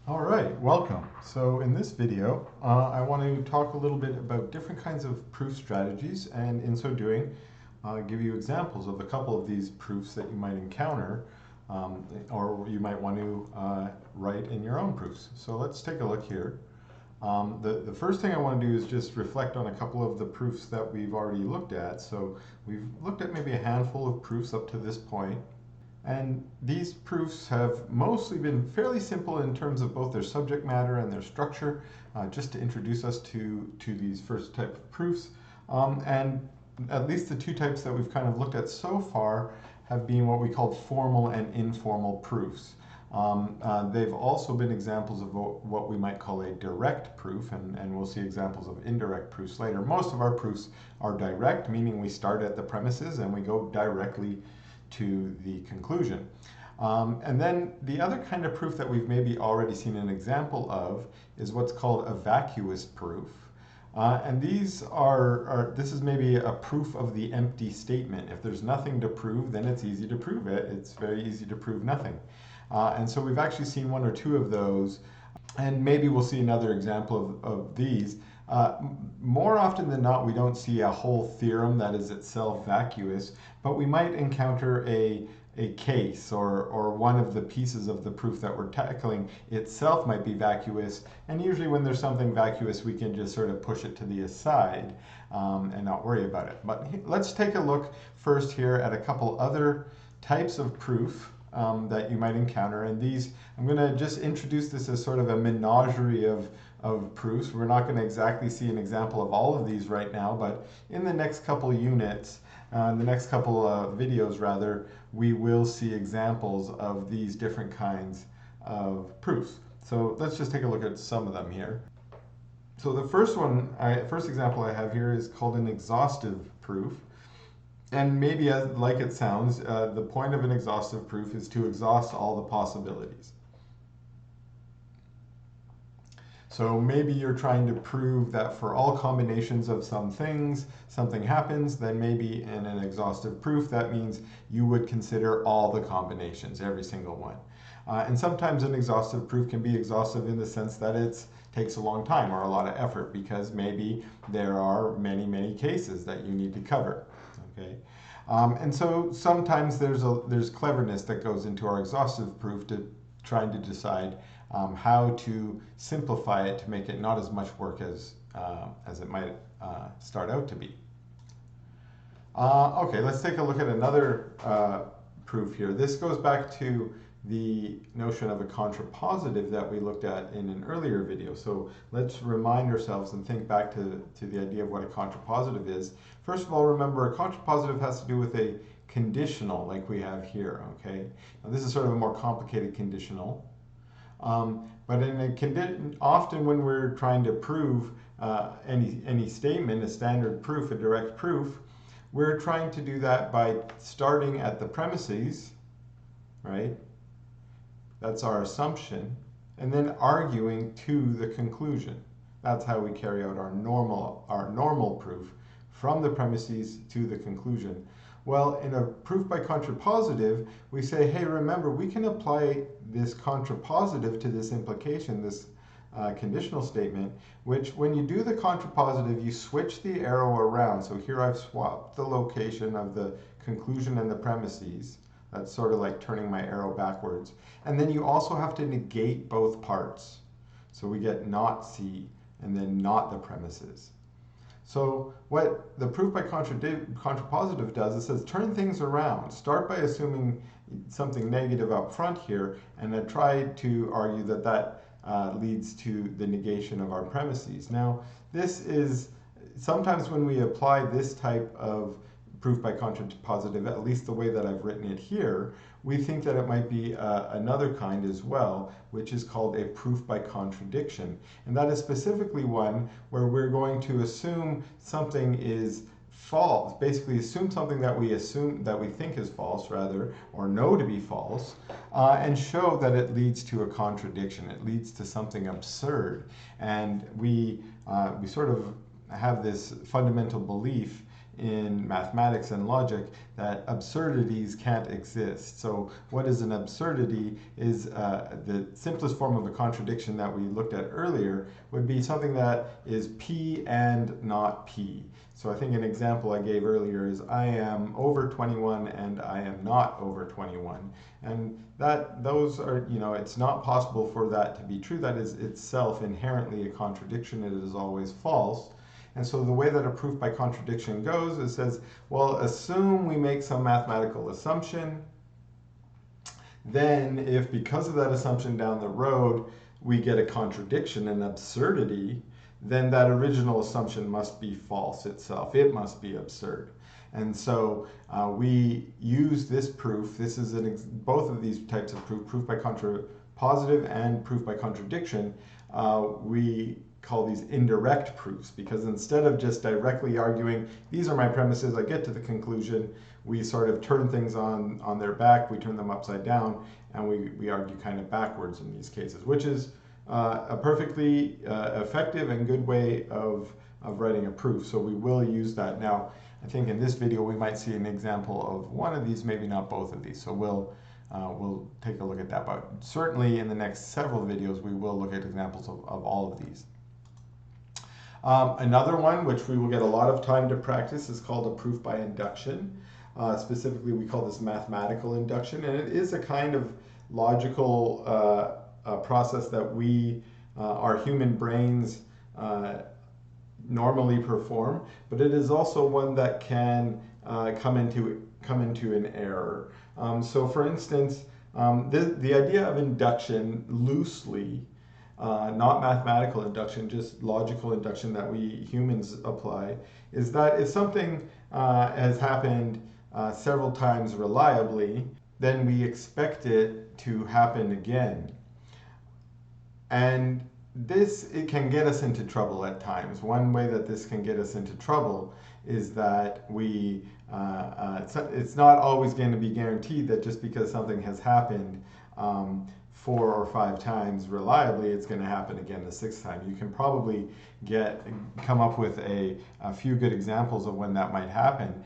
All right, welcome. So in this video, I want to talk a little bit about different kinds of proof strategies, and in so doing, give you examples of a couple of these proofs that you might encounter, or you might want to write in your own proofs. So let's take a look here. The first thing I want to do is just reflect on a couple of the proofs that we've already looked at. So we've looked at maybe a handful of proofs up to this point. And these proofs have mostly been fairly simple in terms of both their subject matter and their structure, just to introduce us to these first type of proofs. And at least the two types that we've kind of looked at so far have been what we call formal and informal proofs. They've also been examples of what we might call a direct proof, and we'll see examples of indirect proofs later. Most of our proofs are direct, meaning we start at the premises and we go directly to the conclusion. And then the other kind of proof that we've maybe already seen an example of is what's called a vacuous proof. And these this is maybe a proof of the empty statement. If there's nothing to prove, then it's easy to prove it. It's very easy to prove nothing. And so we've actually seen one or two of those, and maybe we'll see another example of these. More often than not, we don't see a whole theorem that is itself vacuous, but we might encounter a case or one of the pieces of the proof that we're tackling itself might be vacuous. And usually when there's something vacuous, we can just sort of push it to the aside and not worry about it. But let's take a look first here at a couple other types of proof that you might encounter. And these, I'm going to just introduce this as sort of a menagerie of proofs. We're not going to exactly see an example of all of these right now, but in the next couple units, the next couple of videos rather, we will see examples of these different kinds of proofs. So let's just take a look at some of them here. So the first example I have here is called an exhaustive proof. And maybe like it sounds, the point of an exhaustive proof is to exhaust all the possibilities. So maybe you're trying to prove that for all combinations of some things, something happens, then maybe in an exhaustive proof, that means you would consider all the combinations, every single one. And sometimes an exhaustive proof can be exhaustive in the sense that it takes a long time or a lot of effort because maybe there are many, many cases that you need to cover. Okay? And so sometimes there's cleverness that goes into our exhaustive proof to trying to decide how to simplify it to make it not as much work as it might start out to be. Okay, let's take a look at another proof here. This goes back to the notion of a contrapositive that we looked at in an earlier video. So let's remind ourselves and think back to the idea of what a contrapositive is. First of all, remember a contrapositive has to do with a conditional like we have here, okay? Now this is sort of a more complicated conditional. But often when we're trying to prove any statement, a standard proof, a direct proof, we're trying to do that by starting at the premises, right? That's our assumption, and then arguing to the conclusion. That's how we carry out our normal proof from the premises to the conclusion. Well, in a proof by contrapositive, we say, hey, remember, we can apply this contrapositive to this implication, this conditional statement, which when you do the contrapositive, you switch the arrow around. So here I've swapped the location of the conclusion and the premises. That's sort of like turning my arrow backwards. And then you also have to negate both parts. So we get not C and then not the premises. So what the proof by contrapositive does is says turn things around. Start by assuming something negative up front here, and then try to argue that that leads to the negation of our premises. Now, this is sometimes when we apply this type of proof by contrapositive, at least the way that I've written it here, we think that it might be another kind as well, which is called a proof by contradiction. And that is specifically one where we're going to assume something is false, basically assume something that we think is false, rather, or know to be false, and show that it leads to a contradiction. It leads to something absurd. And we sort of have this fundamental belief in mathematics and logic that absurdities can't exist. So what is an absurdity is the simplest form of a contradiction that we looked at earlier would be something that is P and not P. So I think an example I gave earlier is I am over 21 and I am not over 21. And those are, it's not possible for that to be true. That is itself inherently a contradiction. It is always false. And so the way that a proof by contradiction goes, it says, well, assume we make some mathematical assumption. Then if because of that assumption down the road, we get a contradiction, an absurdity, then that original assumption must be false itself. It must be absurd. And so we use this proof. This is both of these types of proof by contrapositive and proof by contradiction. We call these indirect proofs, because instead of just directly arguing, these are my premises, I get to the conclusion, we sort of turn things on their back, we turn them upside down, and we argue kind of backwards in these cases, which is a perfectly effective and good way of writing a proof. So we will use that. Now, I think in this video we might see an example of one of these, maybe not both of these. So we'll take a look at that. But certainly in the next several videos we will look at examples of all of these. Another one, which we will get a lot of time to practice, is called a proof by induction. Specifically, we call this mathematical induction, and it is a kind of logical process that our human brains normally perform, but it is also one that can come into an error. So for instance, the idea of induction loosely, not mathematical induction, just logical induction that we humans apply, is that if something has happened several times reliably, then we expect it to happen again. And it can get us into trouble at times. One way that this can get us into trouble is that it's not always going to be guaranteed that just because something has happened 4 or 5 times reliably, it's going to happen again the 6th time. You can probably come up with a few good examples of when that might happen.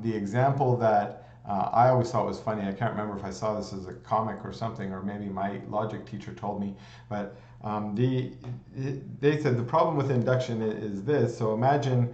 The example that I always thought was funny, I can't remember if I saw this as a comic or something, or maybe my logic teacher told me, but they said the problem with induction is this. So imagine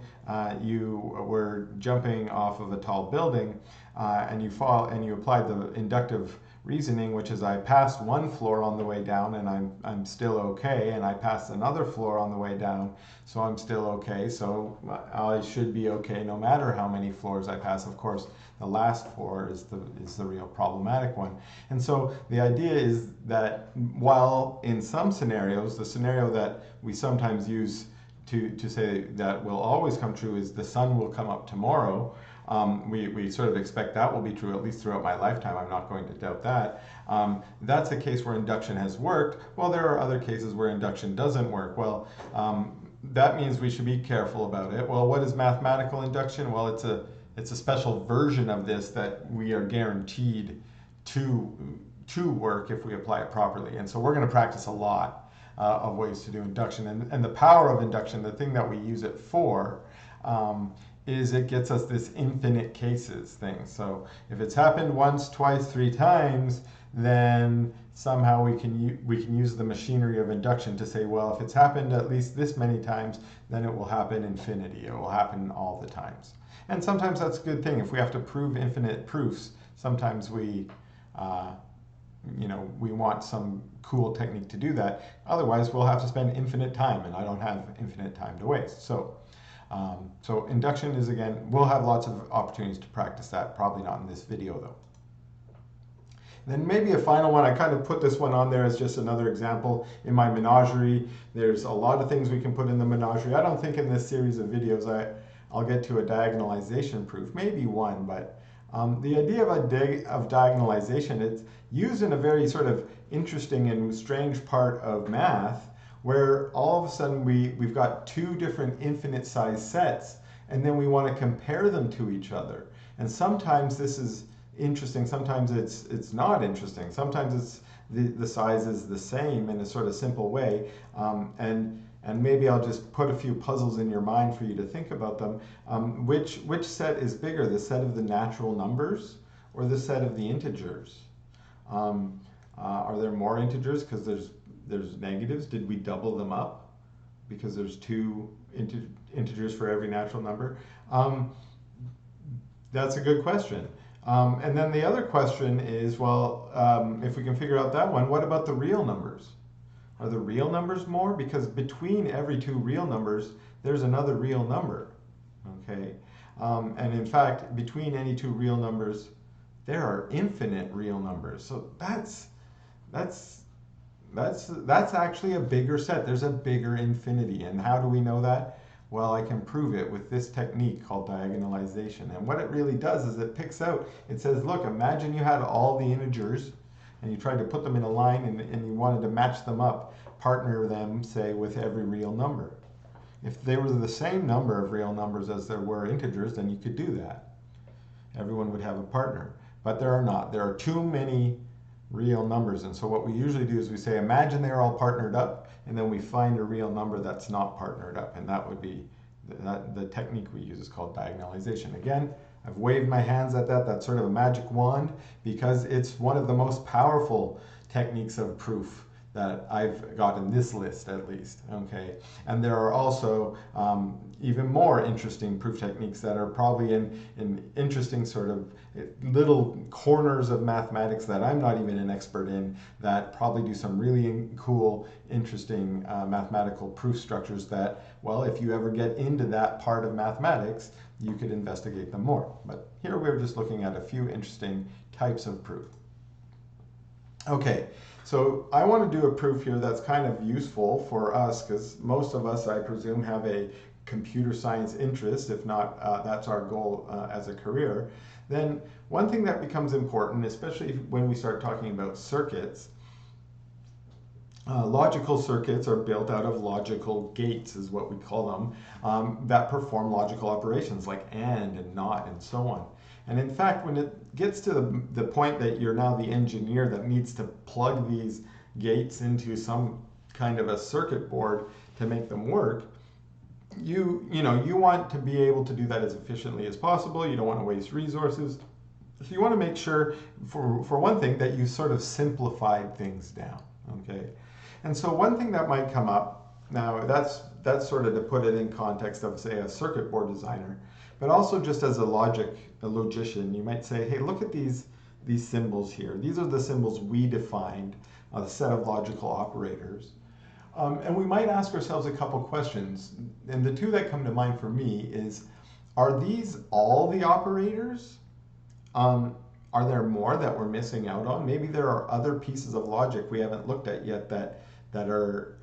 you were jumping off of a tall building and you fall and you apply the inductive reasoning, which is I passed one floor on the way down and I'm still okay, and I passed another floor on the way down, so I'm still okay, so I should be okay no matter how many floors I pass. Of course, the last floor is the real problematic one. And so the idea is that while in some scenarios, the scenario that we sometimes use to say that will always come true is the sun will come up tomorrow, we sort of expect that will be true at least throughout my lifetime. I'm not going to doubt that. That's a case where induction has worked. Well, there are other cases where induction doesn't work. Well, that means we should be careful about it. Well, what is mathematical induction? Well, it's a special version of this that we are guaranteed to work if we apply it properly. And so we're going to practice a lot of ways to do induction. And the power of induction, the thing that we use it for, is it gets us this infinite cases thing. So if it's happened once, twice, 3 times, then somehow we can use the machinery of induction to say, well, if it's happened at least this many times, then it will happen infinity. It will happen all the times. And sometimes that's a good thing. If we have to prove infinite proofs, sometimes we want some cool technique to do that. Otherwise, we'll have to spend infinite time, and I don't have infinite time to waste. So induction is, again, we'll have lots of opportunities to practice that, probably not in this video though. And then maybe a final one, I kind of put this one on there as just another example. In my menagerie, there's a lot of things we can put in the menagerie. I don't think in this series of videos I'll get to a diagonalization proof, maybe one, but the idea of diagonalization, it's used in a very sort of interesting and strange part of math, where all of a sudden we've got 2 different infinite size sets, and then we want to compare them to each other. And sometimes this is interesting, sometimes it's not interesting. Sometimes it's the size is the same in a sort of simple way. And maybe I'll just put a few puzzles in your mind for you to think about them. Which set is bigger, the set of the natural numbers or the set of the integers? Are there more integers because there's negatives? Did we double them up because there's two integers for every natural number? That's a good question. And then the other question is, well, if we can figure out that one, what about the real numbers? Are the real numbers more? Because between every two real numbers, there's another real number, okay? And in fact, between any two real numbers, there are infinite real numbers. So that's actually a bigger set. There's a bigger infinity. And how do we know that? Well, I can prove it with this technique called diagonalization. And what it really does is it picks out, it says, look, imagine you had all the integers and you tried to put them in a line and you wanted to match them up, partner them, say, with every real number. If they were the same number of real numbers as there were integers, then you could do that. Everyone would have a partner. But there are not. There are too many real numbers. And so what we usually do is we say, imagine they're all partnered up, and then we find a real number that's not partnered up. And that would be, the technique we use is called diagonalization. Again, I've waved my hands at that. That's sort of a magic wand because it's one of the most powerful techniques of proof that I've got in this list, at least, okay? And there are also even more interesting proof techniques that are probably in interesting sort of little corners of mathematics that I'm not even an expert in, that probably do some really cool, interesting mathematical proof structures that, well, if you ever get into that part of mathematics, you could investigate them more. But here we're just looking at a few interesting types of proof. Okay, so I want to do a proof here that's kind of useful for us because most of us, I presume, have a computer science interest. If not, that's our goal as a career. Then one thing that becomes important, especially when we start talking about circuits, logical circuits are built out of logical gates, is what we call them, that perform logical operations like and not and so on. And in fact, when it gets to the point that you're now the engineer that needs to plug these gates into some kind of a circuit board to make them work, you want to be able to do that as efficiently as possible. You don't want to waste resources. So you want to make sure, for one thing, that you sort of simplified things down, okay? And so one thing that might come up, now that's sort of to put it in context of, say, a circuit board designer, but also just as a logician, you might say, hey, look at these symbols here. These are the symbols we defined, the set of logical operators. And we might ask ourselves a couple questions. And the two that come to mind for me is, are these all the operators? Are there more that we're missing out on? Maybe there are other pieces of logic we haven't looked at yet that are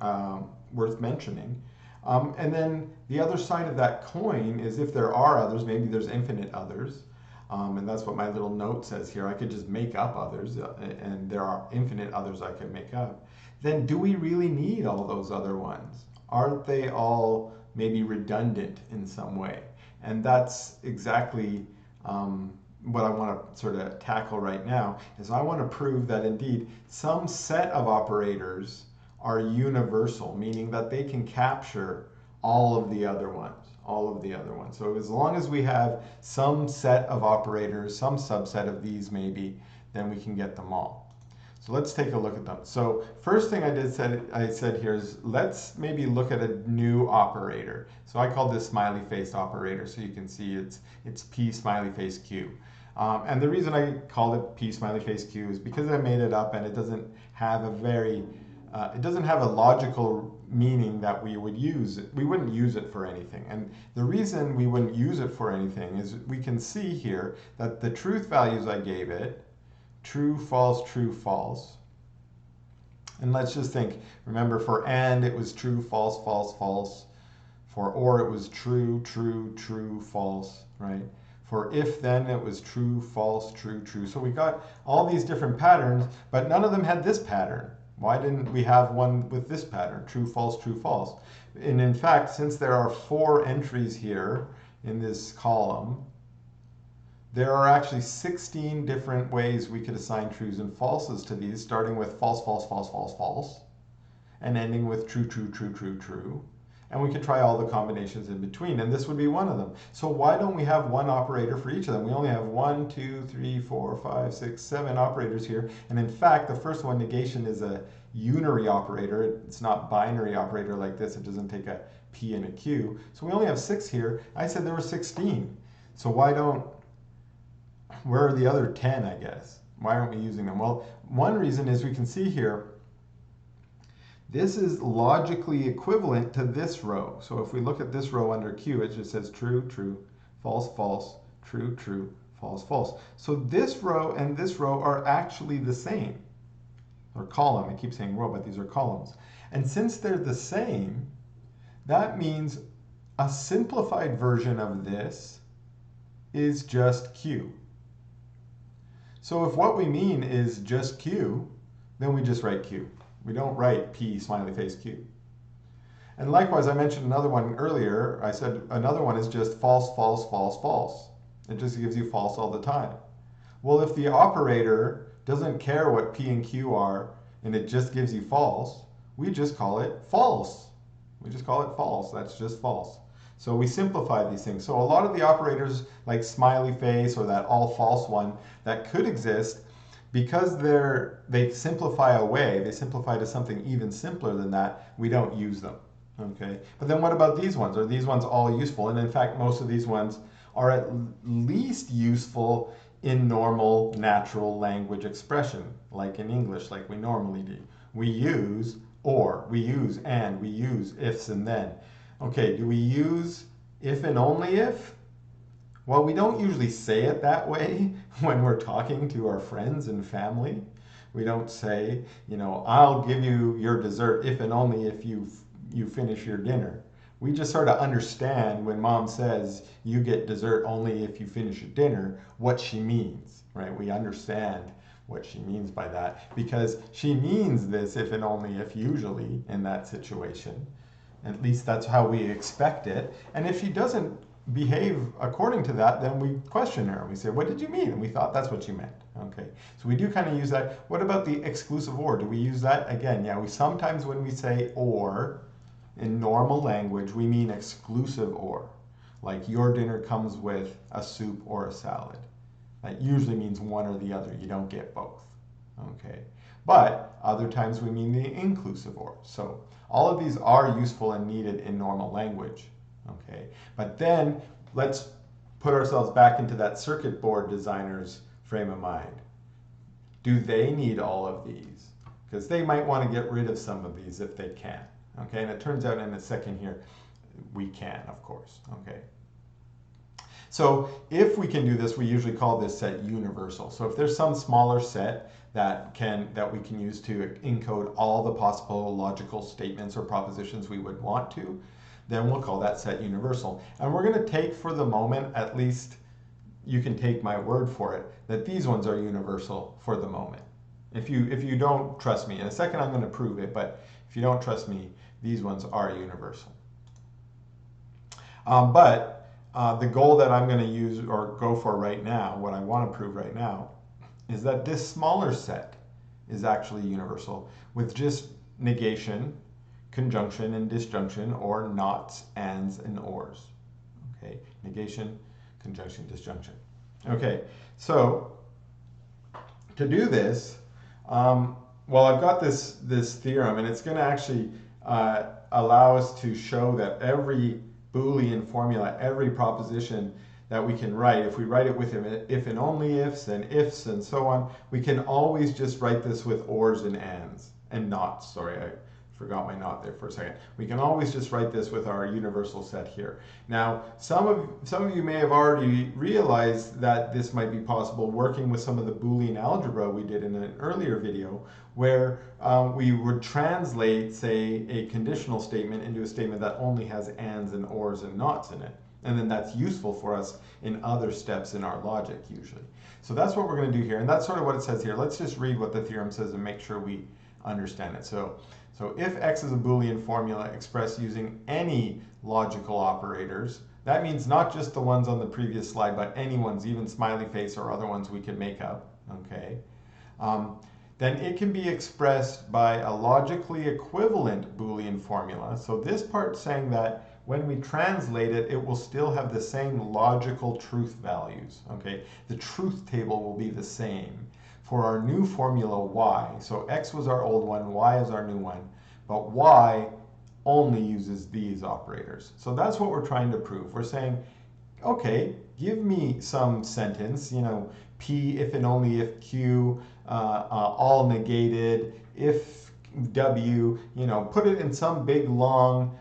worth mentioning. And then the other side of that coin is, if there are others, maybe there's infinite others. And that's what my little note says here. I could just make up others, and there are infinite others I could make up. Then do we really need all those other ones? Aren't they all maybe redundant in some way? And that's exactly what I want to sort of tackle right now, is I want to prove that indeed some set of operators are universal, meaning that they can capture all of the other ones, So as long as we have some set of operators, some subset of these maybe, then we can get them all. So let's take a look at them. So first thing I said here is, let's maybe look at a new operator. So I call this smiley face operator, so you can see it's P smiley face Q. And the reason I called it P smiley face Q is because I made it up, and it doesn't have a logical meaning that we would use it. We wouldn't use it for anything. And the reason we wouldn't use it for anything is we can see here that the truth values I gave it, true, false, true, false. And let's just think, remember, for and it was true, false, false, false. For or it was true, true, true, false, right? For if then it was true, false, true, true. So we got all these different patterns, but none of them had this pattern. Why didn't we have one with this pattern? True, false, true, false. And in fact, since there are 4 entries here in this column, there are actually 16 different ways we could assign trues and falses to these, starting with false, false, false, false, false, and ending with true, true, true, true, true. And we could try all the combinations in between, and this would be one of them. So why don't we have one operator for each of them? We only have 1, 2, 3, 4, 5, 6, 7 operators here. And in fact, the first one, negation, is a unary operator. It's not binary operator like this. It doesn't take a P and a Q. So we only have 6 here. I said there were 16. So where are the other 10, I guess? Why aren't we using them? Well, one reason is we can see here, this is logically equivalent to this row. So if we look at this row under Q, it just says true, true, false, false, true, true, false, false. So this row and this row are actually the same. Or column, I keep saying row, but these are columns. And since they're the same, that means a simplified version of this is just Q. So if what we mean is just Q, then we just write Q. We don't write P smiley face Q. And likewise, I mentioned another one earlier. I said another one is just false, false, false, false. It just gives you false all the time. Well, if the operator doesn't care what P and Q are, and it just gives you false, we just call it false. We just call it false. That's just false. So we simplify these things. So a lot of the operators, like smiley face or that all false one, that could exist, because they simplify away, they simplify to something even simpler than that, we don't use them. Okay. But then what about these ones? Are these ones all useful? And in fact, most of these ones are at least useful in normal, natural language expression, like in English, like we normally do. We use or, we use and, we use ifs and then. Okay, do we use if and only if? Well, we don't usually say it that way when we're talking to our friends and family. We don't say, I'll give you your dessert if and only if you finish your dinner. We just sort of understand when mom says you get dessert only if you finish your dinner, what she means, right? We understand what she means by that because she means this if and only if usually in that situation. At least that's how we expect it. And if she doesn't behave according to that, then we question her. We say, what did you mean? And we thought that's what you meant. Okay, so we do kind of use that. What about the exclusive or? Do we use that? Again, yeah, we sometimes when we say or in normal language, we mean exclusive or. Like your dinner comes with a soup or a salad. That usually means one or the other. You don't get both. Okay, but other times we mean the inclusive or. So all of these are useful and needed in normal language. Okay, but then let's put ourselves back into that circuit board designer's frame of mind. Do they need all of these? Because they might want to get rid of some of these if they can. Okay, and it turns out in a second here, we can, of course. Okay. So if we can do this, we usually call this set universal. So if there's some smaller set that we can use to encode all the possible logical statements or propositions we would want to, then we'll call that set universal. And we're going to take for the moment, at least you can take my word for it, that these ones are universal for the moment. If you don't trust me, in a second I'm going to prove it, but if you don't trust me, these ones are universal. But the goal that I'm going to use or go for right now, what I want to prove right now, is that this smaller set is actually universal with just negation, conjunction and disjunction, or nots, ands, and ors. Okay, negation, conjunction, disjunction. Okay, so to do this, well, I've got this theorem, and it's going to actually allow us to show that every Boolean formula, every proposition that we can write, if we write it with if and only ifs and ifs and so on, we can always just write this with ors and ands and nots. Sorry, I forgot my not there for a second. We can always just write this with our universal set here. Now, some of you may have already realized that this might be possible working with some of the Boolean algebra we did in an earlier video, where we would translate, say, a conditional statement into a statement that only has ands and ors and nots in it. And then that's useful for us in other steps in our logic usually. So that's what we're going to do here. And that's sort of what it says here. Let's just read what the theorem says and make sure we understand it. So if x is a Boolean formula expressed using any logical operators, That means not just the ones on the previous slide, but any ones, even smiley face or other ones we can make up, okay? Then it can be expressed by a logically equivalent Boolean formula. So this part's saying that when we translate it, it will still have the same logical truth values, okay? The truth table will be the same for our new formula y. So x was our old one, y is our new one, but y only uses these operators. So that's what we're trying to prove. We're saying, okay, give me some sentence, you know, P if and only if Q, all negated, if W, you know, put it in some big long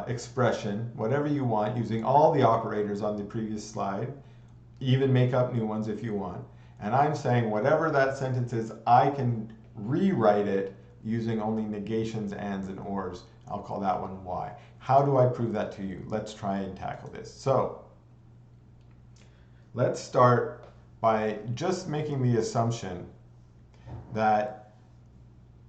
expression, whatever you want, using all the operators on the previous slide, even make up new ones if you want. And I'm saying whatever that sentence is, I can rewrite it using only negations, ands, and ors. I'll call that one y. How do I prove that to you? Let's try and tackle this. So let's start by just making the assumption that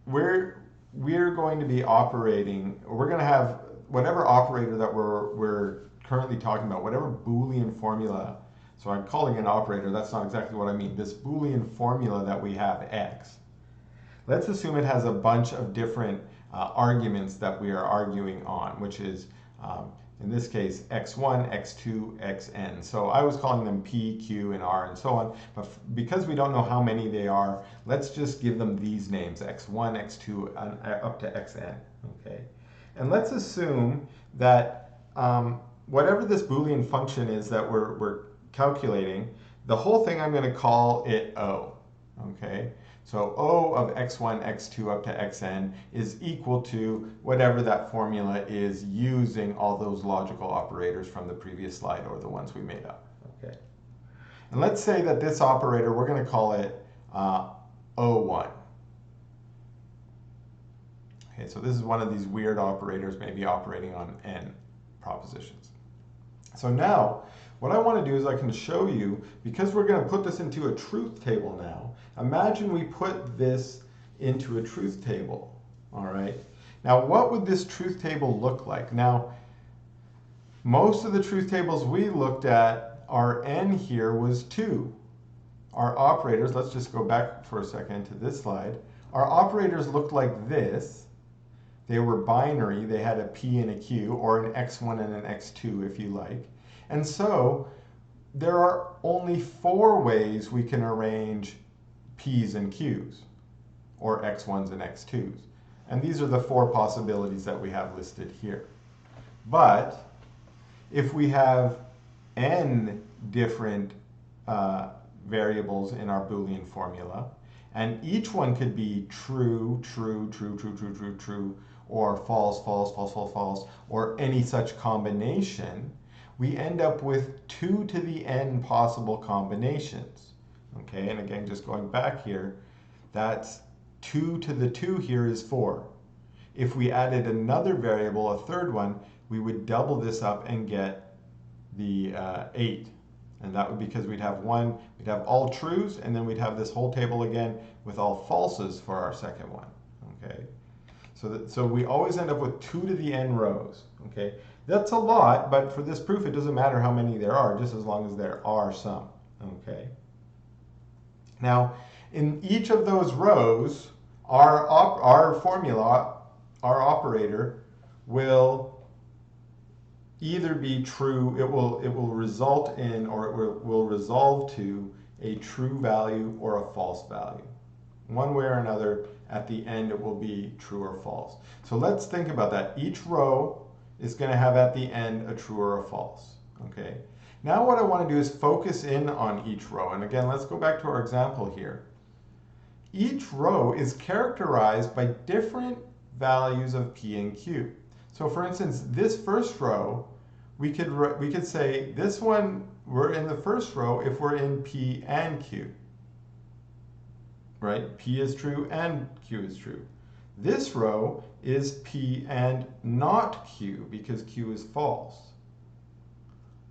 we're going to be operating, we're going to have whatever operator that we're currently talking about, whatever Boolean formula. So I'm calling it an operator, that's not exactly what I mean. This Boolean formula that we have, x, let's assume it has a bunch of different arguments that we are arguing on, which is, in this case, x1, x2, xn. So I was calling them p, q, and r, and so on. But because we don't know how many they are, let's just give them these names, x1, x2, and up to xn. Okay? And let's assume that whatever this Boolean function is that we're calculating, the whole thing I'm going to call it O. Okay? So O of x1, x2 up to xn is equal to whatever that formula is using all those logical operators from the previous slide or the ones we made up. Okay. And let's say that this operator, we're going to call it O1. Okay, so this is one of these weird operators maybe operating on n propositions. So now, what I want to do is I can show you, because we're going to put this into a truth table now, imagine we put this into a truth table, all right? Now, what would this truth table look like? Now, most of the truth tables we looked at, our n here was 2. Our operators, let's just go back for a second to this slide. Our operators looked like this. They were binary. They had a p and a q, or an x1 and an x2 if you like. And so there are only 4 ways we can arrange p's and q's, or x1s and x2s. And these are the 4 possibilities that we have listed here. But if we have n different variables in our Boolean formula, and each one could be true, true, true, true, true, true, true, or false, false, false, false, false, or any such combination, we end up with 2 to the n possible combinations. Okay, and again, just going back here, that's 2 to the 2 here is 4. If we added another variable, a third one, we would double this up and get the 8. And that would be because we'd have all trues, and then we'd have this whole table again with all falses for our second one. Okay, so we always end up with 2 to the n rows. Okay, that's a lot, but for this proof, it doesn't matter how many there are, just as long as there are some. Okay. Now, in each of those rows, our formula, our operator, will either be true, it will result in, or it will resolve to a true value or a false value. One way or another, at the end, it will be true or false. So let's think about that. Each row is going to have at the end a true or a false. Okay. Now what I want to do is focus in on each row. And again, let's go back to our example here. Each row is characterized by different values of p and q. So for instance, this first row, we could say this one, we're in the first row if we're in p and q. Right? P is true and q is true. This row is p and not q because q is false.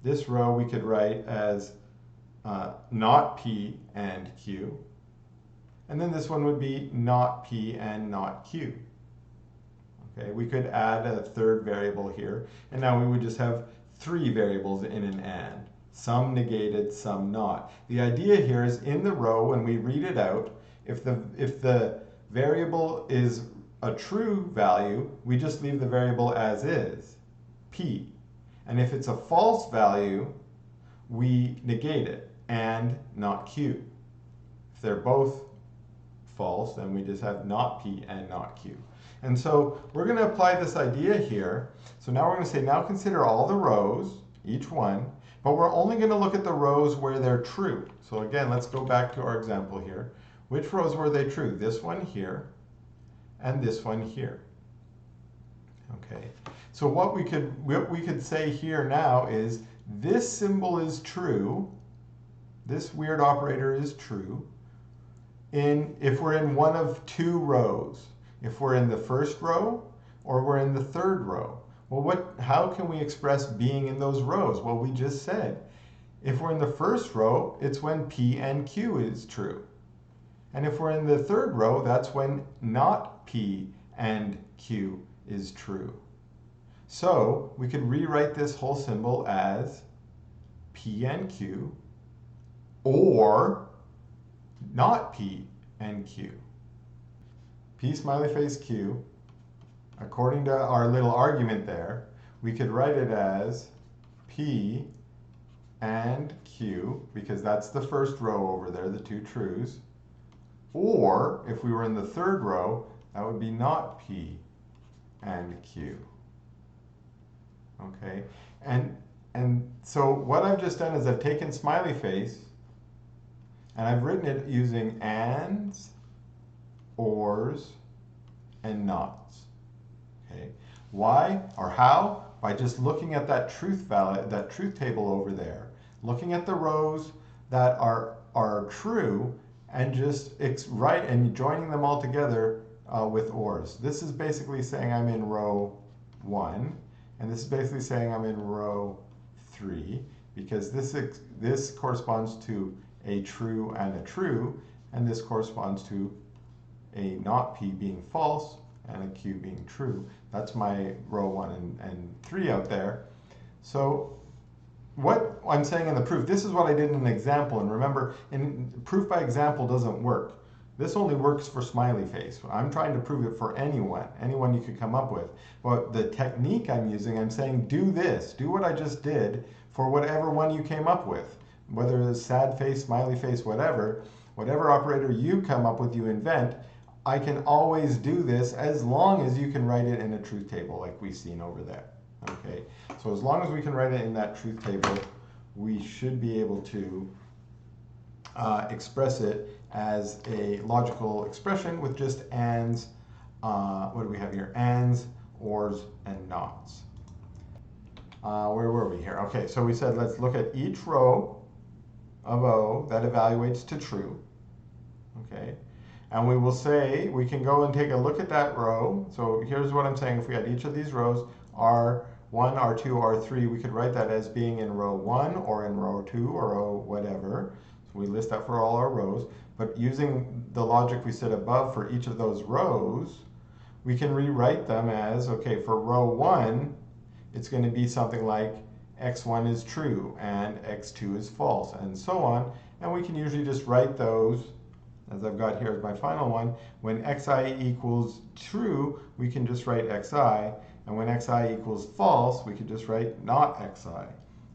This row we could write as not p and q. And then this one would be not p and not q. Okay, we could add a third variable here, and now we would just have 3 variables in an AND. Some negated, some not. The idea here is in the row, when we read it out, if the variable is a true value, we just leave the variable as is, P. And if it's a false value, we negate it, and not Q. If they're both false, then we just have not P and not Q. And so we're going to apply this idea here. So now we're going to say, now consider all the rows, each one, but we're only going to look at the rows where they're true. So again, let's go back to our example here. Which rows were they true? This one here, and this one here. Okay. So what we could say here now is this symbol is true. This weird operator is true if we're in one of 2 rows. If we're in the first row or we're in the third row. Well, how can we express being in those rows? Well, we just said, if we're in the first row, it's when P and Q is true. And if we're in the third row, that's when not P and Q is true. So we could rewrite this whole symbol as P and Q or not P and Q. P smiley face Q, according to our little argument there, we could write it as P and Q, because that's the first row over there, the 2 trues. Or, if we were in the third row, that would be not P and Q. Okay, and so what I've just done is I've taken smiley face, and I've written it using ands, ors, and nots. Okay, why or how? By just looking at that truth table over there, looking at the rows that are true, and just joining them all together with ors. This is basically saying I'm in row 1, and this is basically saying I'm in row 3, because this corresponds to a true, and this corresponds to a not P being false and a Q being true. That's my row 1 and 3 out there. So what I'm saying in the proof, this is what I did in an example, and remember, proof by example doesn't work. This only works for smiley face. I'm trying to prove it for anyone you could come up with. But the technique I'm using, I'm saying do this, do what I just did for whatever one you came up with. Whether it's sad face, smiley face, whatever operator you come up with, you invent, I can always do this as long as you can write it in a truth table like we've seen over there. Okay, so as long as we can write it in that truth table, we should be able to express it as a logical expression with just ands. What do we have here? Ands, ors, and nots. Where were we here? Okay, so we said let's look at each row of O that evaluates to true. Okay, and we will say, we can go and take a look at that row. So here's what I'm saying. If we had each of these rows, R1, R2, R3, we could write that as being in row 1 or in row 2 or row whatever. So we list that for all our rows. But using the logic we said above for each of those rows, we can rewrite them as, okay, for row 1, it's going to be something like x1 is true and x2 is false, and so on. And we can usually just write those, as I've got here as my final one. When xi equals true, we can just write xi. And when xi equals false, we can just write not xi.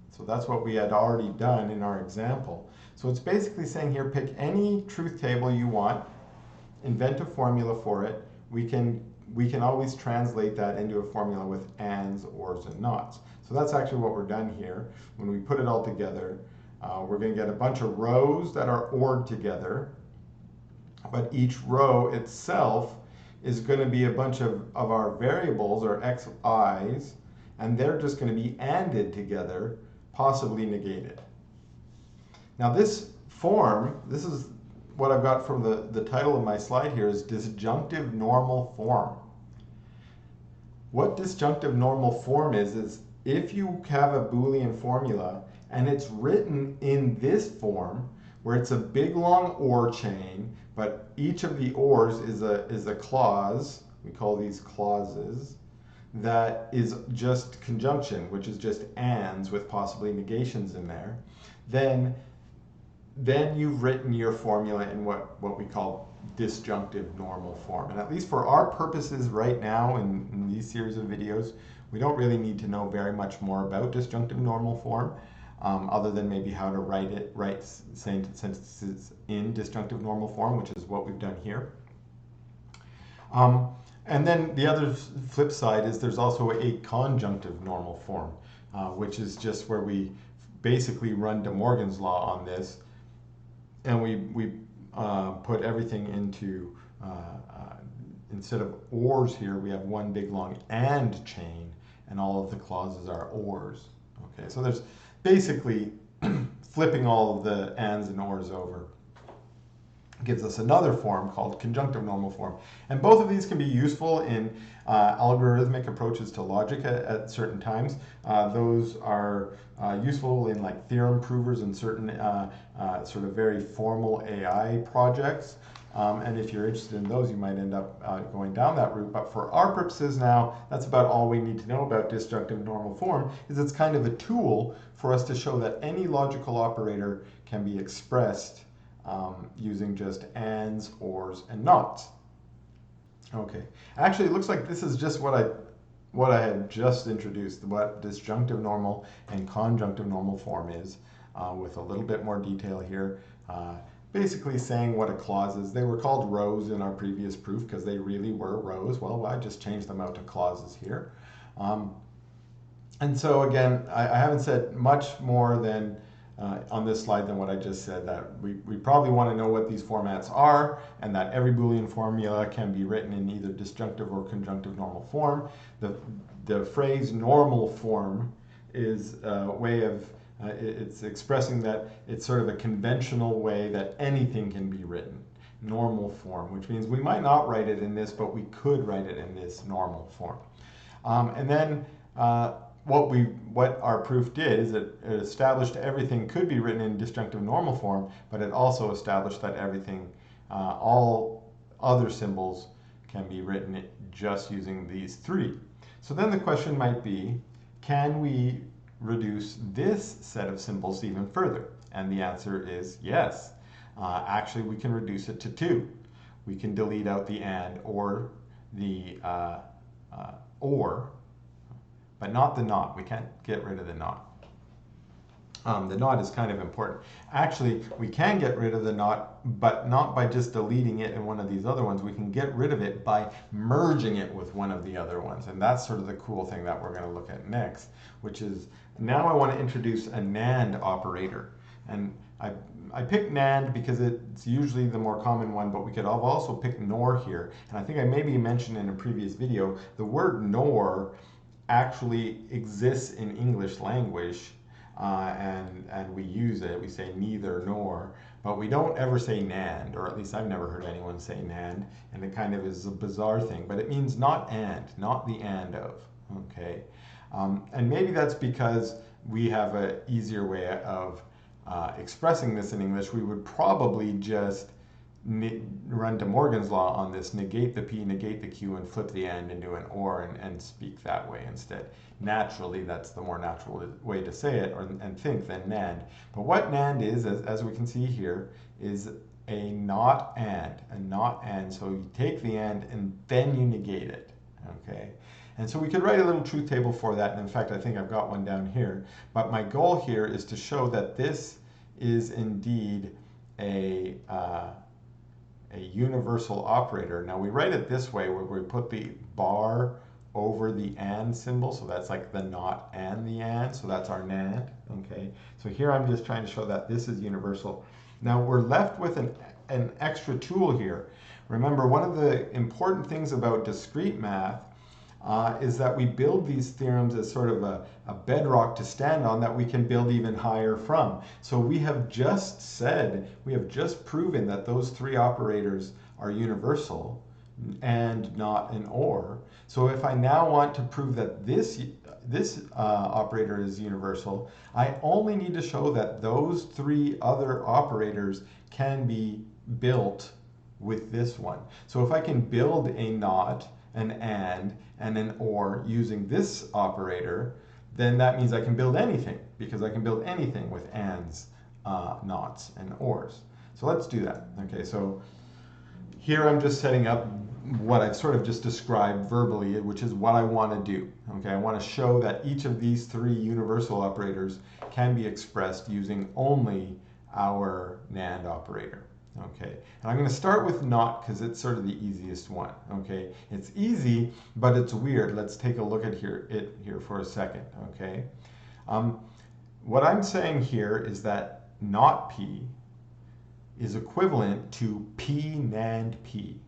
So that's what we had already done in our example. So it's basically saying here, pick any truth table you want, invent a formula for it. We can always translate that into a formula with ands, ors, and nots. So that's actually what we're done here. When we put it all together, we're going to get a bunch of rows that are ORed together. But each row itself is going to be a bunch of our variables, or xi's, and they're just going to be ANDed together, possibly negated. Now this form, this is what I've got from the title of my slide here, is disjunctive normal form. What disjunctive normal form is if you have a Boolean formula and it's written in this form, where it's a big long OR chain, but each of the ORs is a clause, we call these clauses, that is just conjunction, which is just ands with possibly negations in there, then you've written your formula in what we call disjunctive normal form. And at least for our purposes right now in these series of videos, we don't really need to know very much more about disjunctive normal form, other than maybe how to write sentences in disjunctive normal form, which is what we've done here. And then the other flip side is there's also a conjunctive normal form, which is just where we basically run De Morgan's law on this, and we put everything into, instead of ors here, we have one big long and chain, and all of the clauses are ors. Okay, so there's basically flipping all of the ands and ors over gives us another form called conjunctive normal form. And both of these can be useful in algorithmic approaches to logic at certain times. Those are useful in like theorem provers and certain sort of very formal AI projects. And if you're interested in those, you might end up going down that route. But for our purposes now, that's about all we need to know about disjunctive normal form, is it's kind of a tool for us to show that any logical operator can be expressed using just ands, ors, and nots. Okay, actually it looks like this is just what I had just introduced, what disjunctive normal and conjunctive normal form is, with a little bit more detail here. Basically saying what a clause is. They were called rows in our previous proof because they really were rows. Well, I just changed them out to clauses here. And so again, I haven't said much more than on this slide than what I just said, that we probably want to know what these formats are, and that every Boolean formula can be written in either disjunctive or conjunctive normal form. The phrase normal form is a way of, it's expressing that it's sort of a conventional way that anything can be written. Normal form, which means we might not write it in this, but we could write it in this normal form. And then what our proof did is it established everything could be written in disjunctive normal form, but it also established that everything, all other symbols can be written just using these three. So then the question might be, can we reduce this set of symbols even further? And the answer is yes. Actually, we can reduce it to two. We can delete out the and or the or, but not the not. We can't get rid of the not. The not is kind of important. Actually, we can get rid of the not, but not by just deleting it in one of these other ones. We can get rid of it by merging it with one of the other ones. And that's sort of the cool thing that we're going to look at next, which is now I want to introduce a NAND operator. And I picked NAND because it's usually the more common one, but we could have also picked NOR here. And I think I maybe mentioned in a previous video, the word NOR actually exists in English language, and we use it. We say neither nor, but we don't ever say NAND, or at least I've never heard anyone say NAND, and it kind of is a bizarre thing, but it means not and, not the and of, okay? And maybe that's because we have an easier way of expressing this in English. We would probably just run De Morgan's law on this, negate the P, negate the Q, and flip the and into an or, and speak that way instead. Naturally, that's the more natural way to say it and think than NAND. But what NAND is, as we can see here, is a not and, so you take the and then you negate it, okay? And so we could write a little truth table for that, and in fact I think I've got one down here. But my goal here is to show that this is indeed a universal operator. Now we write it this way, where we put the bar over the and symbol, so that's like the not and the and, so that's our NAND, okay? So here I'm just trying to show that this is universal. Now we're left with an extra tool here. Remember, one of the important things about discrete math is that we build these theorems as sort of a bedrock to stand on that we can build even higher from. So we have just said, we have just proven that those three operators are universal and not an or. So if I now want to prove that this operator is universal, I only need to show that those three other operators can be built with this one. So if I can build a not an and an or using this operator, then that means I can build anything, because I can build anything with ands, nots, and ors. So let's do that. Okay, so here I'm just setting up what I've sort of just described verbally, which is what I want to do. Okay, I want to show that each of these three universal operators can be expressed using only our NAND operator. Okay, and I'm going to start with not because it's sort of the easiest one. Okay, it's easy, but it's weird. Let's take a look at it here for a second. Okay, what I'm saying here is that not P is equivalent to P NAND P.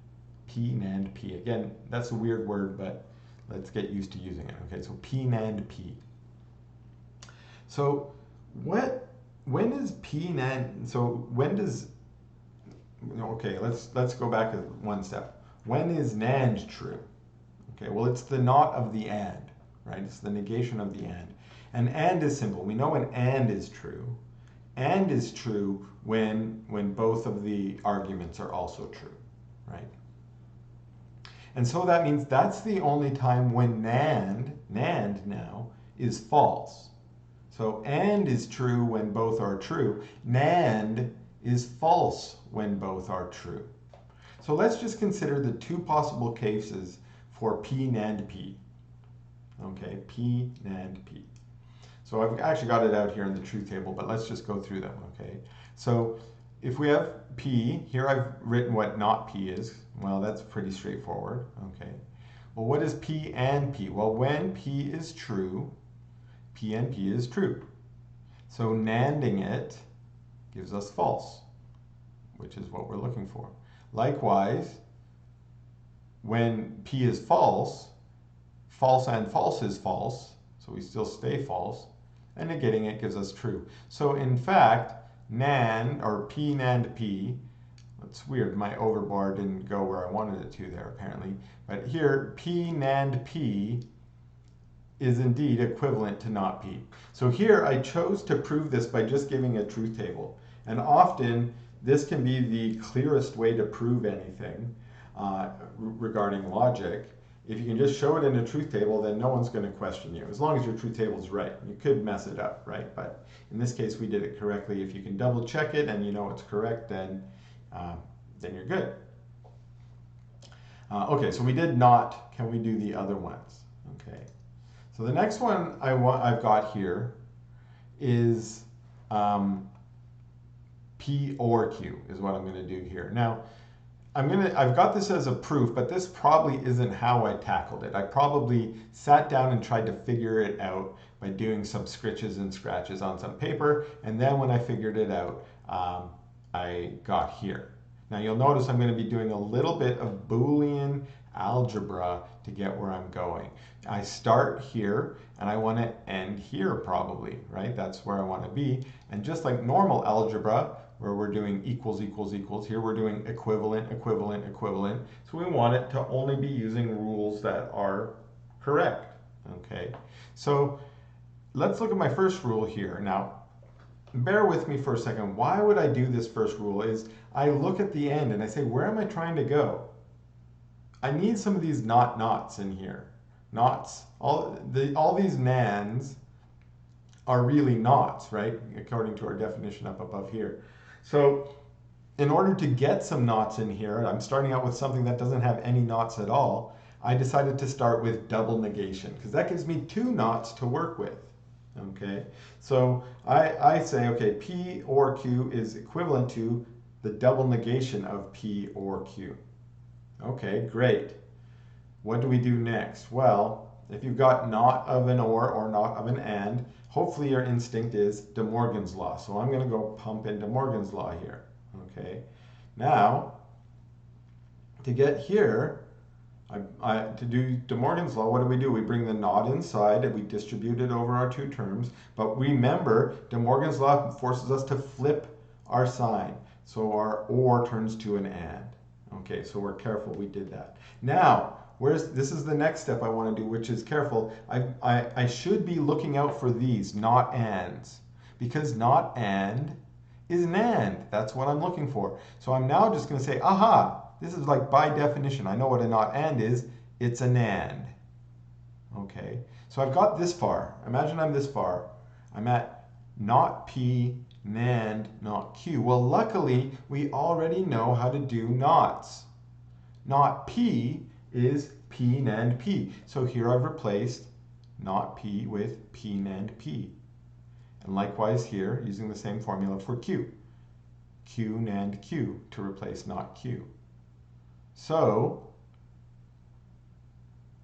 P NAND P. Again, that's a weird word, but let's get used to using it. Okay, so P NAND P. So when is P NAND, so when does, okay, let's go back one step. When is NAND true? Okay, well, it's the not of the and, right? It's the negation of the and is simple. We know an and is true. And is true when both of the arguments are also true, right? And so that means that's the only time when NAND now, is false. So and is true when both are true. NAND is false when both are true. So let's just consider the two possible cases for P NAND P. Okay, P NAND P. So I've actually got it out here in the truth table, but let's just go through them, okay? So if we have P, here I've written what not P is. Well, that's pretty straightforward, okay? Well, what is P and P? Well, when P is true, P and P is true. So NANDing it gives us false, which is what we're looking for. Likewise, when P is false, false and false is false, so we still stay false, and negating it gives us true. So in fact, NAND, or P NAND P, it's weird, my overbar didn't go where I wanted it to there apparently, but here P NAND P is indeed equivalent to not P. So here I chose to prove this by just giving a truth table. And often this can be the clearest way to prove anything regarding logic. If you can just show it in a truth table, then no one's going to question you, as long as your truth table is right. You could mess it up, right? But in this case, we did it correctly. If you can double check it and you know it's correct, then you're good. Okay, so we did not. Can we do the other ones? Okay. So the next one I've got here is P or Q is what I'm going to do here. Now, I've got this as a proof, but this probably isn't how I tackled it. I probably sat down and tried to figure it out by doing some scritches and scratches on some paper, and then when I figured it out, I got here. Now you'll notice I'm going to be doing a little bit of Boolean algebra to get where I'm going. I start here and I want to end here probably, right? That's where I want to be. And just like normal algebra, where we're doing equals, equals, equals, here we're doing equivalent, equivalent, equivalent. So we want it to only be using rules that are correct, okay? So let's look at my first rule here. Now, bear with me for a second. Why would I do this first rule is I look at the end and I say, where am I trying to go? I need some of these nots in here. Nots, all these NANDs are really nots, right? According to our definition up above here. So in order to get some knots in here, I'm starting out with something that doesn't have any knots at all. I decided to start with double negation because that gives me two knots to work with. Okay, so I say, okay, P or Q is equivalent to the double negation of P or Q. Okay, great. What do we do next? Well, if you've got not of an or not of an and, hopefully your instinct is De Morgan's law. So I'm going to go pump in De Morgan's law here. Okay. Now, to get here, to do De Morgan's law, what do? We bring the not inside and we distribute it over our two terms. But remember, De Morgan's law forces us to flip our sign. So our or turns to an and. Okay, so we're careful we did that. Now, this is the next step I want to do, which is careful. I should be looking out for these not ands, because not and is NAND. That's what I'm looking for. So I'm now just going to say, aha, this is like by definition. I know what a not and is. it's a NAND. Okay, so I've got this far. Imagine I'm this far. I'm at not P, NAND, not Q. Well, luckily, we already know how to do nots. Not P is P, NAND, P. So here I've replaced not P with P, NAND, P. And likewise here, using the same formula for Q. Q, NAND, Q to replace not Q. So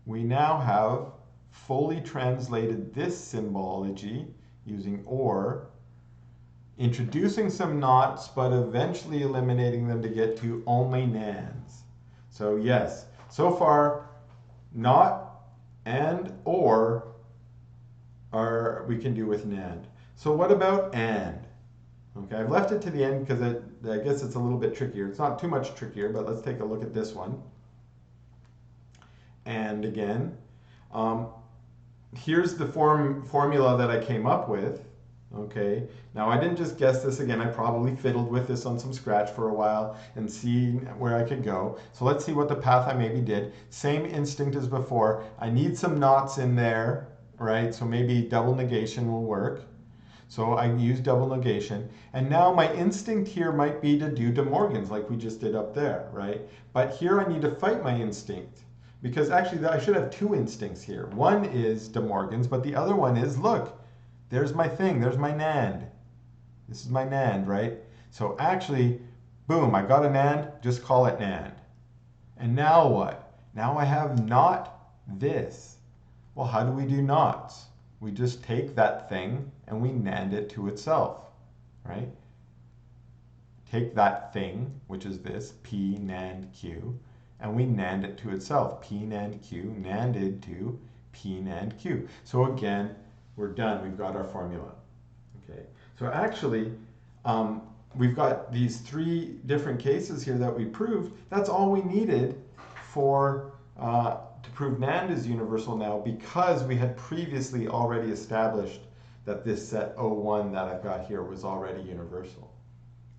we now have fully translated this symbology using OR, introducing some nots, but eventually eliminating them to get to only NANDs. So yes, so far, not and OR we can do with NAND. So what about AND? Okay, I've left it to the end because I guess it's a little bit trickier. It's not too much trickier, but let's take a look at this one. And again, here's the formula that I came up with. Okay, now I didn't just guess this again. I probably fiddled with this on some Scratch for a while and see where I could go. So let's see what the path I maybe did. Same instinct as before. I need some knots in there, right? So maybe double negation will work. So I use double negation. And now my instinct here might be to do De Morgan's like we just did up there, right? But here I need to fight my instinct. Because actually I should have two instincts here. One is De Morgan's, but the other one is, look, there's my thing, there's my NAND. This is my NAND, right? So actually, boom, I got a NAND, just call it NAND. And now what? Now I have not this. Well, how do we do nots? We just take that thing and we NAND it to itself, right? Take that thing, which is this, P NAND Q, and we NAND it to itself. P NAND Q, NANDed to P NAND Q. So again, we're done. We've got our formula. Okay. So actually, we've got these three different cases here that we proved. That's all we needed for to prove NAND is universal now, because we had previously already established that this set O1 that I've got here was already universal.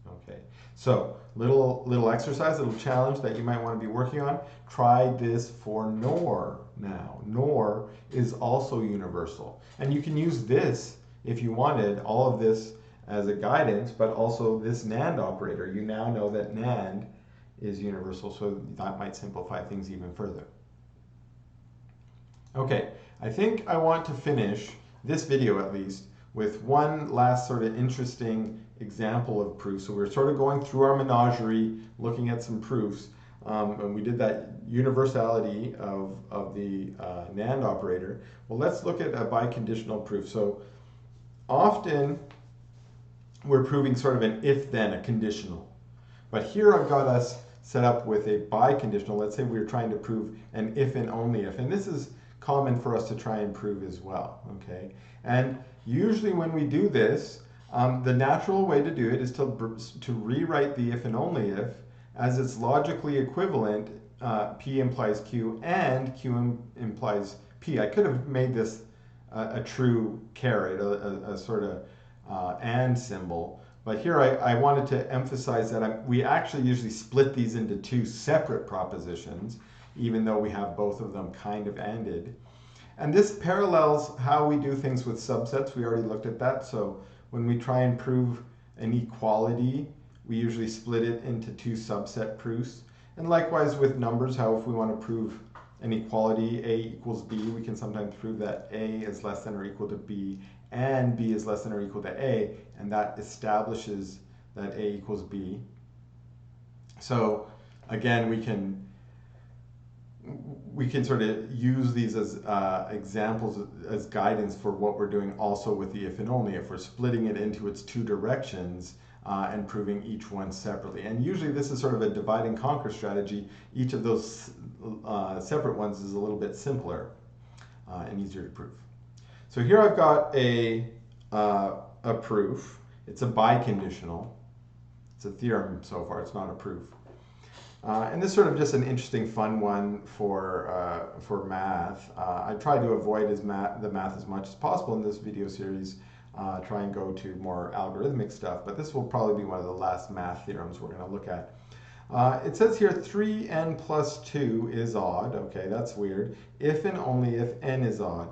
Okay, so little exercise, little challenge that you might want to be working on. Try this for NOR now. NOR is also universal. And you can use this if you wanted, all of this as a guidance, but also this NAND operator. You now know that NAND is universal, so that might simplify things even further. Okay, I think I want to finish this video at least with one last sort of interesting example of proof. So we're sort of going through our menagerie, looking at some proofs, and we did that universality of the NAND operator. Well, let's look at a biconditional proof. So often we're proving sort of an if-then, a conditional. But here I've got us set up with a biconditional. Let's say we're trying to prove an if and only if. And this is common for us to try and prove as well, okay? And usually when we do this, the natural way to do it is to rewrite the if and only if as its logically equivalent, P implies Q and Q implies P. I could have made this a true caret, a sort of and symbol, but here I wanted to emphasize that we actually usually split these into two separate propositions, even though we have both of them kind of ANDed. And this parallels how we do things with subsets. We already looked at that. So when we try and prove an equality, we usually split it into two subset proofs. And likewise with numbers, how if we want to prove an equality, A equals B, we can sometimes prove that A is less than or equal to B and B is less than or equal to A, and that establishes that A equals B. So again, we can sort of use these as examples, as guidance for what we're doing also with the if and only if. We're splitting it into its two directions and proving each one separately. And usually this is sort of a divide and conquer strategy. Each of those separate ones is a little bit simpler and easier to prove. So here I've got a proof. It's a biconditional. It's a theorem so far, it's not a proof. And this is sort of just an interesting, fun one for math. I try to avoid the math as much as possible in this video series, try and go to more algorithmic stuff, but this will probably be one of the last math theorems we're going to look at. It says here 3n plus 2 is odd. Okay, that's weird. If and only if n is odd.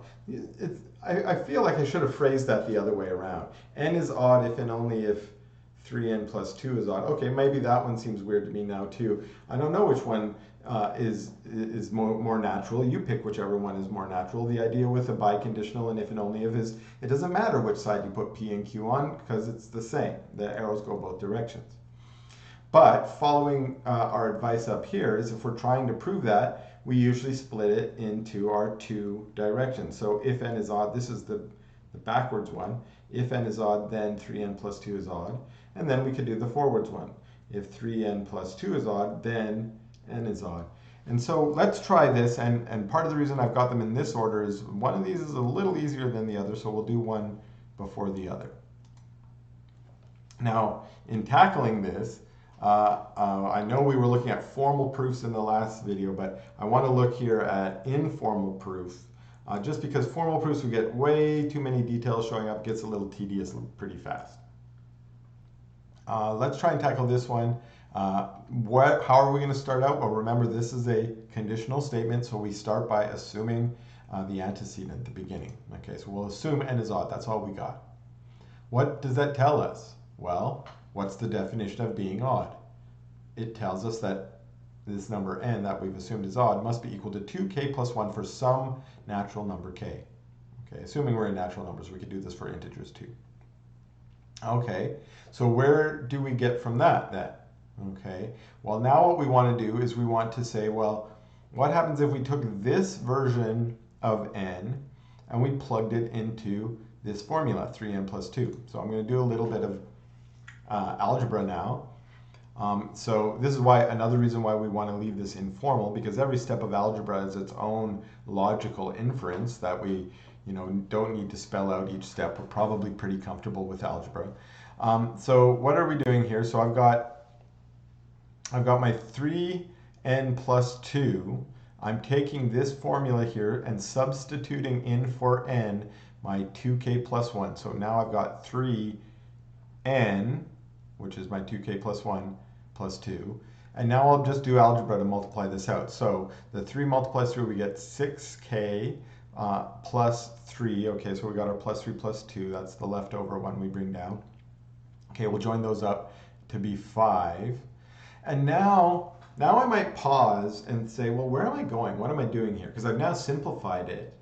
I feel like I should have phrased that the other way around. N is odd if and only if 3n plus 2 is odd. Okay, maybe that one seems weird to me now too. I don't know which one is more natural. You pick whichever one is more natural. The idea with a biconditional and if and only if is it doesn't matter which side you put P and Q on because it's the same. The arrows go both directions. But following our advice up here is if we're trying to prove that, we usually split it into our two directions. So if n is odd, this is the backwards one. If n is odd, then 3n plus 2 is odd. And then we could do the forwards one. If 3n plus 2 is odd, then n is odd. And so let's try this. And part of the reason I've got them in this order is one of these is a little easier than the other, so we'll do one before the other. Now, in tackling this, I know we were looking at formal proofs in the last video, but I want to look here at informal proofs. Just because formal proofs we get way too many details showing up, gets a little tedious pretty fast. Let's try and tackle this one. How are we going to start out? Well, remember this is a conditional statement, so we start by assuming the antecedent at the beginning. Okay, so we'll assume n is odd. That's all we got. What does that tell us? Well, what's the definition of being odd? It tells us that this number n that we've assumed is odd must be equal to 2k plus 1 for some natural number k. Okay, assuming we're in natural numbers, we could do this for integers too. Okay, so where do we get from that then? Okay, well now what we want to do is we want to say, well, what happens if we took this version of n and we plugged it into this formula, 3n plus 2. So I'm going to do a little bit of algebra now. So this is why another reason why we want to leave this informal, because every step of algebra has its own logical inference that we don't need to spell out each step. We're probably pretty comfortable with algebra. So what are we doing here? So I've got my 3n plus 2. I'm taking this formula here and substituting in for n my 2k plus 1. So now I've got 3n, which is my 2k plus 1 plus 2. And now I'll just do algebra to multiply this out. So the 3 multiplies through, we get 6k plus 3. Okay, so we got our plus 3 plus 2. That's the leftover one we bring down. Okay, we'll join those up to be 5. And now I might pause and say, well, where am I going? What am I doing here? Because I've now simplified it.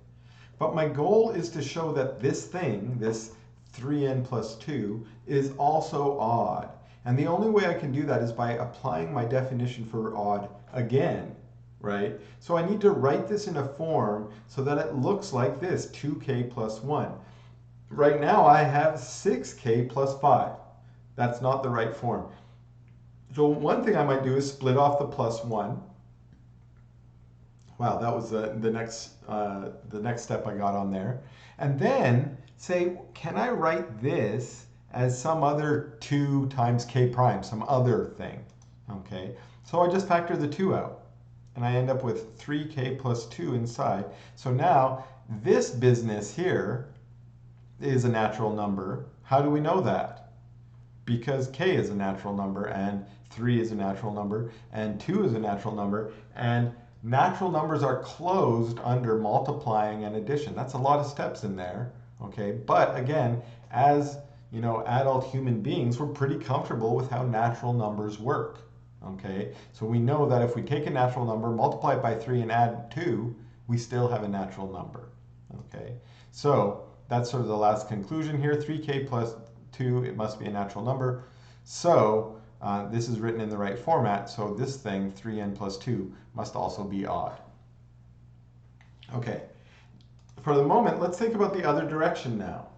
But my goal is to show that this thing, this 3n plus 2, is also odd. And the only way I can do that is by applying my definition for odd again, right? So I need to write this in a form so that it looks like this, 2k plus 1. Right now I have 6k plus 5. That's not the right form. So one thing I might do is split off the plus 1. Wow, that was the next step I got on there. And then say, can I write this as some other 2 times k prime, some other thing? Okay, so I just factor the 2 out. And I end up with 3k plus 2 inside. So now this business here is a natural number. How do we know that? Because k is a natural number, and 3 is a natural number, and 2 is a natural number, and natural numbers are closed under multiplying and addition. That's a lot of steps in there, okay? But again, as adult human beings, we're pretty comfortable with how natural numbers work, okay? So we know that if we take a natural number, multiply it by 3, and add 2, we still have a natural number, okay? So that's sort of the last conclusion here. 3k plus 2, it must be a natural number. So this is written in the right format, so this thing, 3n plus 2, must also be odd. Okay, for the moment, let's think about the other direction now.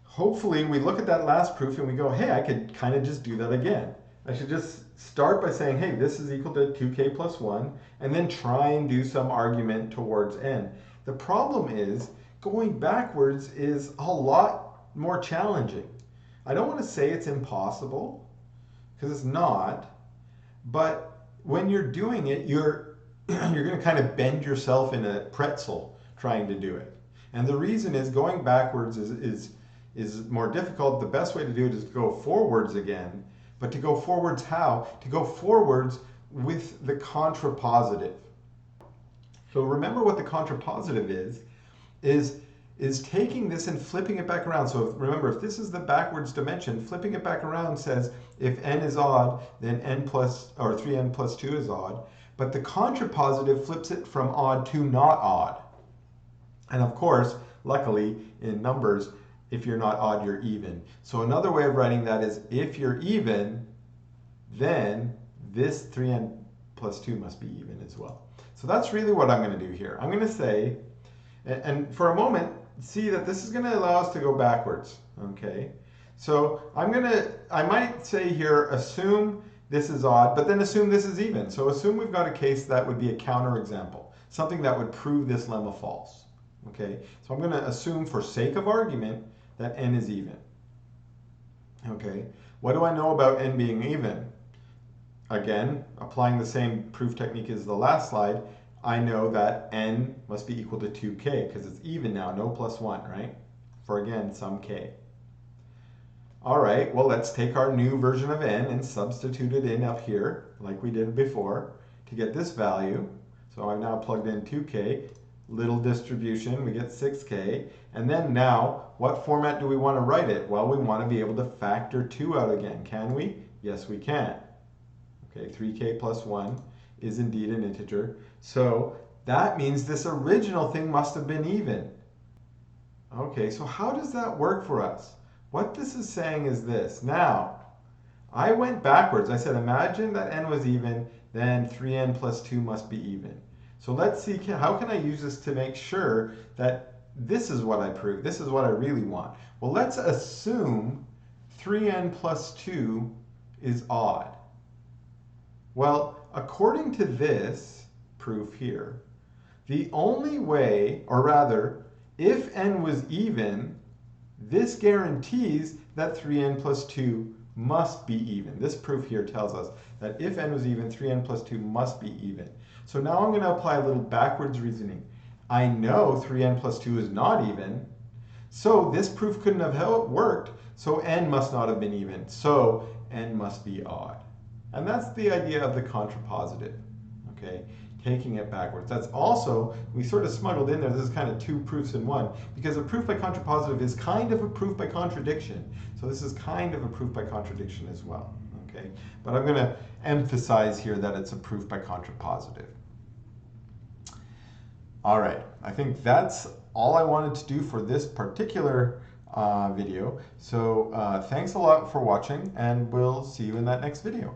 Hopefully, we look at that last proof and we go, hey, I could kind of just do that again. I should just start by saying, hey, this is equal to 2k plus 1, and then try and do some argument towards n. The problem is, going backwards is a lot more challenging. I don't want to say it's impossible, because it's not, but when you're doing it, you're going to kind of bend yourself in a pretzel trying to do it. And the reason is going backwards is more difficult. The best way to do it is to go forwards again, But to go forwards how? To go forwards with the contrapositive. So remember what the contrapositive is taking this and flipping it back around. So remember, if this is the backwards dimension, flipping it back around says if n is odd, then 3n plus 2 is odd. But the contrapositive flips it from odd to not odd. And of course, luckily, in numbers, if you're not odd, you're even. So another way of writing that is if you're even, then this 3n plus 2 must be even as well. So that's really what I'm going to do here. I'm going to say, and for a moment, see that this is going to allow us to go backwards, okay? So I might say here, assume this is odd, but then assume this is even. So assume we've got a case that would be a counterexample, something that would prove this lemma false, okay? So I'm going to assume for sake of argument that n is even, okay? What do I know about n being even? Again, applying the same proof technique as the last slide, I know that n must be equal to 2k because it's even now, no plus 1, right? For again, some k. All right, well, let's take our new version of n and substitute it in up here like we did before to get this value. So I've now plugged in 2k, little distribution, we get 6k. And then now, what format do we want to write it? Well, we want to be able to factor 2 out again. Can we? Yes, we can. Okay, 3k plus 1 is indeed an integer. So that means this original thing must have been even. Okay, so how does that work for us? What this is saying is this. Now, I went backwards. I said, imagine that n was even, then 3n plus 2 must be even. So let's see, how can I use this to make sure that this is what I prove? This is what I really want. Well, let's assume 3n plus 2 is odd. Well, according to this proof here, the only way, or rather, if n was even, this guarantees that 3n plus 2 must be even. This proof here tells us that if n was even, 3n plus 2 must be even. So now I'm going to apply a little backwards reasoning. I know 3n plus 2 is not even, so this proof couldn't have worked, so n must not have been even. So n must be odd. And that's the idea of the contrapositive, okay? Taking it backwards. That's also, we sort of smuggled in there, this is kind of two proofs in one, because a proof by contrapositive is kind of a proof by contradiction. So this is kind of a proof by contradiction as well, okay? But I'm going to emphasize here that it's a proof by contrapositive. All right, I think that's all I wanted to do for this particular video. So thanks a lot for watching, and we'll see you in that next video.